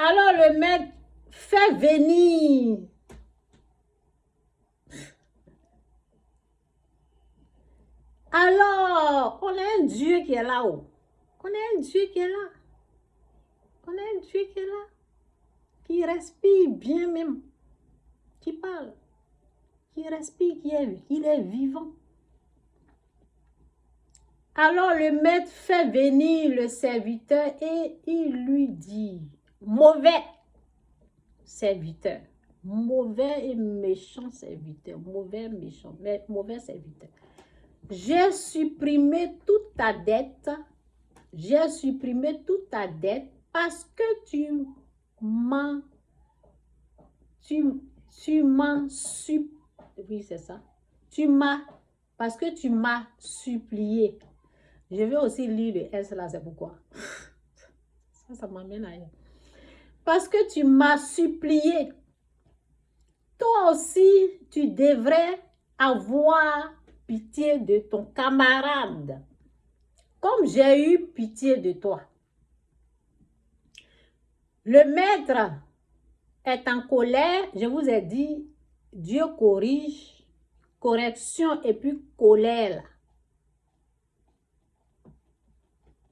Alors le maître fait venir. Alors, on a un Dieu qui est là-haut. On a un Dieu qui est là. On a un Dieu qui est là. Qui respire bien même. Qui parle. Qui respire, il est vivant. Alors le maître fait venir le serviteur et il lui dit, mauvais serviteur, mauvais et méchant serviteur, mauvais, méchant, mauvais serviteur. J'ai supprimé toute ta dette, parce que tu m'as, oui c'est ça, parce que tu m'as supplié. Je vais aussi lire le S là, c'est pourquoi. Ça m'amène ailleurs. Parce que tu m'as supplié. Toi aussi, tu devrais avoir pitié de ton camarade, comme j'ai eu pitié de toi. Le maître est en colère. Je vous ai dit, Dieu corrige, correction et puis colère.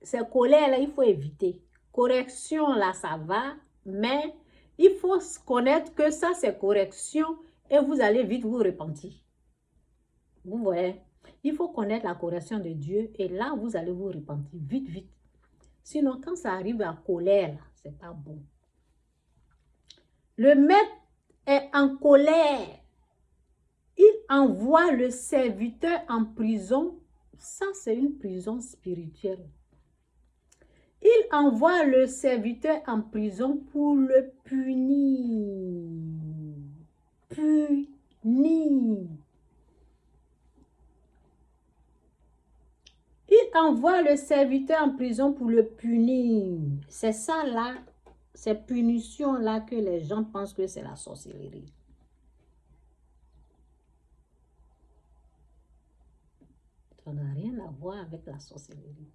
Ces colères-là, il faut éviter. Correction, là, ça va, mais il faut connaître que ça, c'est correction et vous allez vite vous repentir. Vous voyez? Il faut connaître la correction de Dieu et là, vous allez vous repentir vite, vite. Sinon, quand ça arrive à colère, c'est pas bon. Le maître est en colère. Il envoie le serviteur en prison. Ça, c'est une prison spirituelle. Il envoie le serviteur en prison pour le punir. Punir. Il envoie le serviteur en prison pour le punir. C'est ça là, ces punitions là que les gens pensent que c'est la sorcellerie. Ça n'a rien à voir avec la sorcellerie.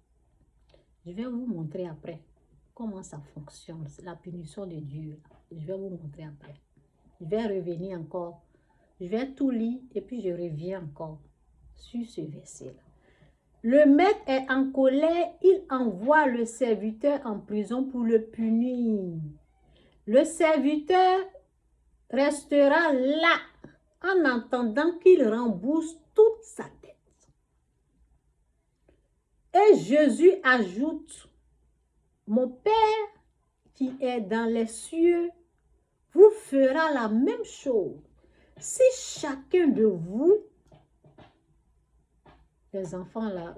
Je vais vous montrer après comment ça fonctionne, la punition de Dieu. Je vais vous montrer après. Je vais revenir encore. Je vais tout lire et puis je reviens encore sur ce verset-là. Le maître est en colère, il envoie le serviteur en prison pour le punir. Le serviteur restera là en attendant qu'il rembourse toute sa dette. Et Jésus ajoute, mon Père qui est dans les cieux vous fera la même chose si chacun de vous, les enfants là,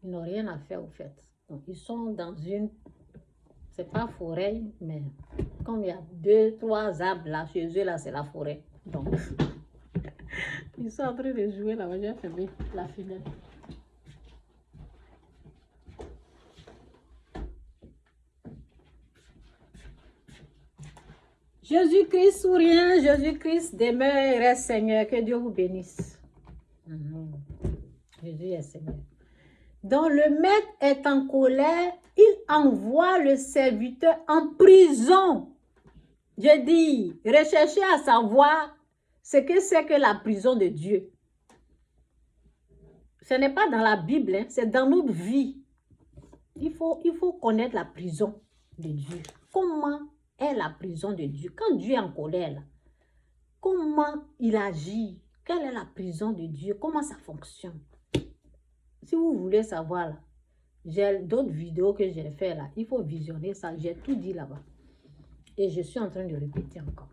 ils n'ont rien à faire au fait. Donc, ils sont dans une, c'est pas forêt, mais comme il y a 2, 3 arbres là, chez eux là, c'est la forêt. Donc, ils sont en train de jouer là, j'ai fermé la fenêtre. Jésus-Christ souriant, Jésus-Christ demeure et reste Seigneur, que Dieu vous bénisse. Jésus est Seigneur. Donc le maître est en colère, il envoie le serviteur en prison. Je dis, recherchez à savoir ce que c'est que la prison de Dieu. Ce n'est pas dans la Bible, hein, c'est dans notre vie. Il faut connaître la prison de Dieu. Comment est la prison de Dieu? Quand Dieu est en colère, là, comment il agit? Quelle est la prison de Dieu? Comment ça fonctionne? Si vous voulez savoir, j'ai d'autres vidéos que j'ai fait là. Il faut visionner ça. J'ai tout dit là-bas. Et je suis en train de répéter encore.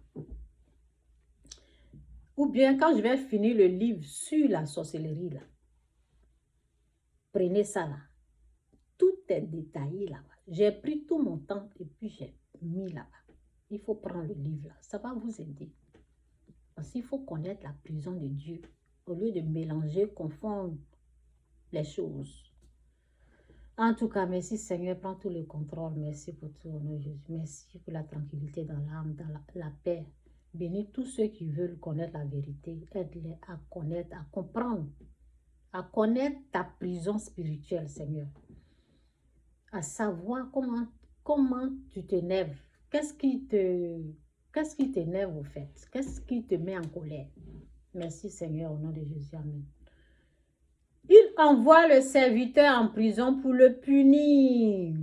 Ou bien quand je vais finir le livre sur la sorcellerie là. Prenez ça là. Tout est détaillé là-bas. J'ai pris tout mon temps et puis j'ai mis là-bas. Il faut prendre le livre là. Ça va vous aider. Parce qu'il faut connaître la prison de Dieu. Au lieu de mélanger, confondre les choses. En tout cas, merci Seigneur, prends tout le contrôle. Merci pour tout, au nom de Jésus. Merci pour la tranquillité dans l'âme, dans la paix. Bénis tous ceux qui veulent connaître la vérité. Aide-les à connaître, à comprendre, à connaître ta prison spirituelle, Seigneur. À savoir comment tu t'énerves, Qu'est-ce qui t'énerve au fait? Qu'est-ce qui te met en colère? Merci Seigneur, au nom de Jésus, amen. Il envoie le serviteur en prison pour le punir.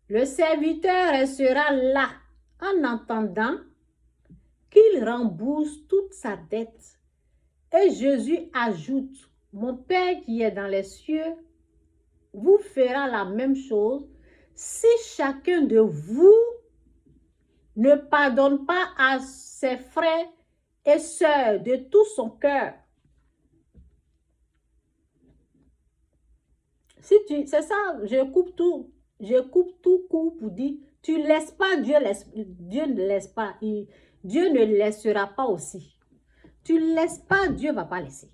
Le serviteur restera là en attendant qu'il rembourse toute sa dette. Et Jésus ajoute, mon Père qui est dans les cieux vous fera la même chose si chacun de vous ne pardonne pas à ses frères et sœurs de tout son cœur. C'est ça, je coupe tout court pour dire, tu laisses pas, Dieu ne laisse pas, Dieu ne laissera pas aussi. Tu ne laisses pas, Dieu ne va pas laisser.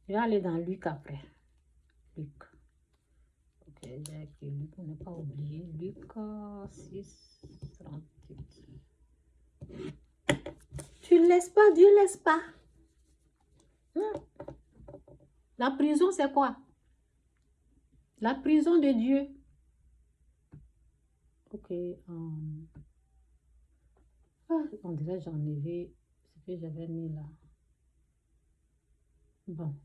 Je vais aller dans Luc après. Luc. Ok, j'ai écrit Luc, on n'a pas oublié. Luc 6, 38. Tu ne laisses pas, Dieu ne laisse pas. La prison, c'est quoi? La prison de Dieu. Ok. On dirait j'en ai ce que j'avais mis là. Bon.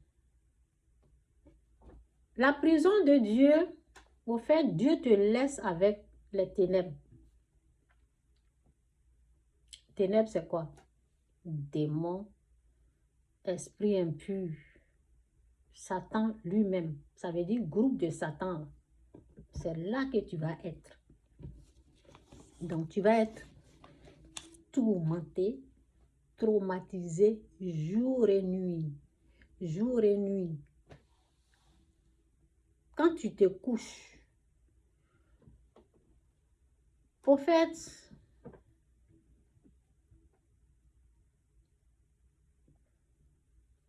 La prison de Dieu, au fait, Dieu te laisse avec les ténèbres. Ténèbres, c'est quoi? Démon, esprit impur, Satan lui-même. Ça veut dire groupe de Satan. C'est là que tu vas être. Donc, tu vas être tourmenté, traumatisé jour et nuit. Jour et nuit. Quand tu te couches, au fait,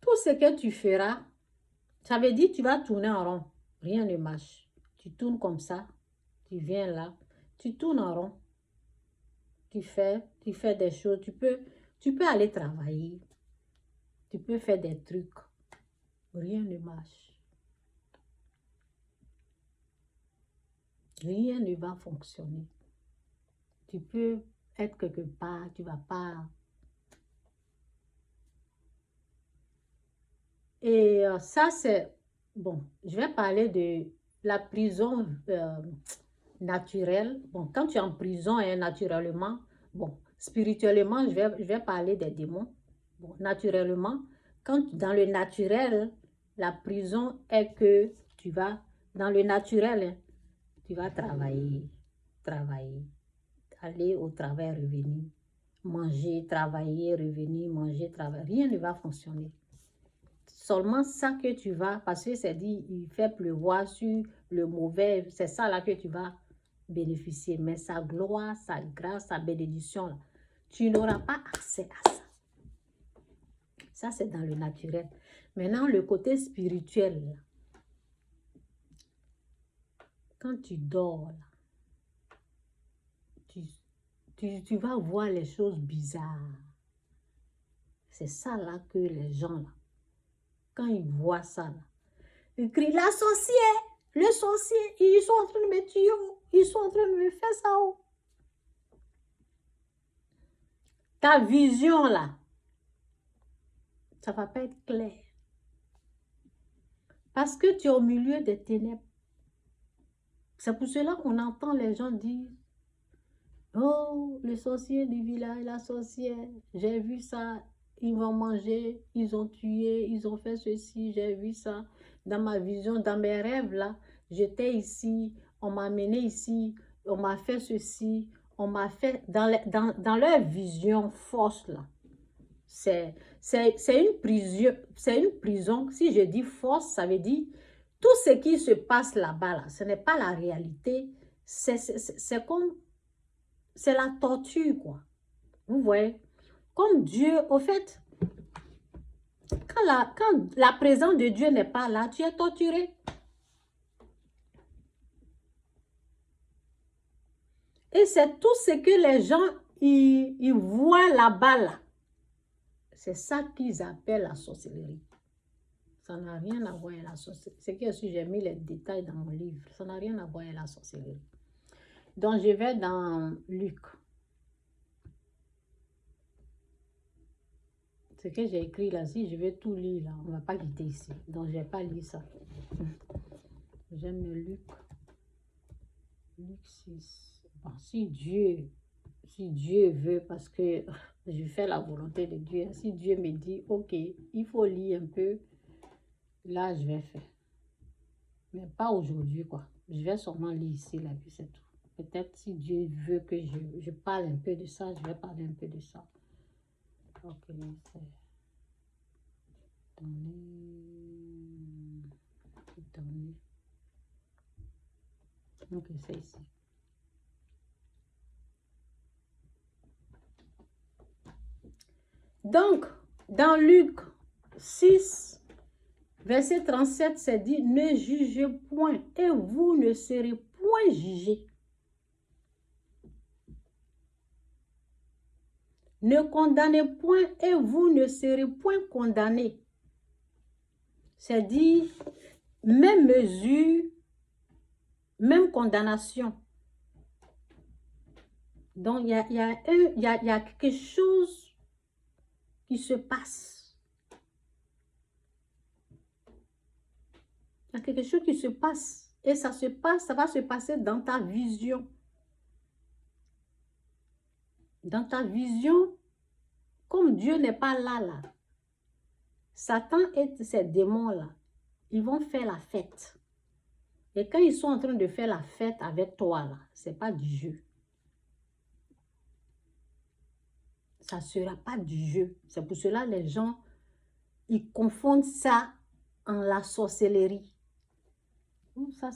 tout ce que tu feras, ça veut dire que tu vas tourner en rond. Rien ne marche. Tu tournes comme ça, tu viens là, tu tournes en rond. Tu fais des choses, tu peux aller travailler, tu peux faire des trucs. Rien ne marche. Rien ne va fonctionner. Tu peux être quelque part, tu ne vas pas. Et ça, c'est... Bon, je vais parler de la prison naturelle. Bon, quand tu es en prison, naturellement, bon, spirituellement, je vais parler des démons. Bon, naturellement, dans le naturel, la prison est que tu vas, dans le naturel, tu vas travailler, aller au travail, revenir, manger, travailler, revenir, manger, travailler. Rien ne va fonctionner. Seulement ça que tu vas, parce que c'est dit, il fait pleuvoir sur le mauvais, c'est ça là que tu vas bénéficier. Mais sa gloire, sa grâce, sa bénédiction, là, tu n'auras pas accès à ça. Ça, c'est dans le naturel. Maintenant, le côté spirituel, là, quand tu dors, là, tu vas voir les choses bizarres. C'est ça là que les gens, là, quand ils voient ça, là, ils crient, la sorcière, le sorcier, ils sont en train de me tuer, ils sont en train de me faire ça. Ta vision là, ça ne va pas être clair. Parce que tu es au milieu des ténèbres. C'est pour cela qu'on entend les gens dire, oh, le sorcier du village, la sorcière, j'ai vu ça, ils vont manger, ils ont tué, ils ont fait ceci, j'ai vu ça. Dans ma vision, dans mes rêves là, j'étais ici, on m'a amené ici, on m'a fait ceci, on m'a fait, dans leur vision fausse là. C'est une prison, si je dis fausse, ça veut dire tout ce qui se passe là-bas, là, ce n'est pas la réalité, c'est comme, c'est la torture, quoi. Vous voyez? Comme Dieu, au fait, quand la présence de Dieu n'est pas là, tu es torturé. Et c'est tout ce que les gens, ils voient là-bas, là. C'est ça qu'ils appellent la sorcellerie. Ça n'a rien à voir avec la sorcellerie. C'est que si j'ai mis les détails dans mon livre, ça n'a rien à voir avec la sorcellerie. Donc, je vais dans Luc. Ce que j'ai écrit là, si je vais tout lire là, on ne va pas quitter ici. Donc, je ne vais pas lire ça. J'aime Luc. Luc 6. Bon, si Dieu veut, parce que je fais la volonté de Dieu, si Dieu me dit, ok, il faut lire un peu, là, je vais faire. Mais pas aujourd'hui, quoi. Je vais seulement lire ici, là, puis c'est tout. Peut-être si Dieu veut que je parle un peu de ça, je vais parler un peu de ça. Ok, c'est... Donner. Ok, c'est ici. Donc, dans Luc 6, verset 37, c'est dit, ne jugez point et vous ne serez point jugés. Ne condamnez point et vous ne serez point condamnés. C'est dit, même mesure, même condamnation. Donc, il y a quelque chose qui se passe. Il y a quelque chose qui se passe. Et ça va se passer dans ta vision. Dans ta vision, comme Dieu n'est pas là, Satan et ces démons-là, ils vont faire la fête. Et quand ils sont en train de faire la fête avec toi, là, ce n'est pas du jeu. Ça ne sera pas du jeu. C'est pour cela que les gens, ils confondent ça en la sorcellerie. Ça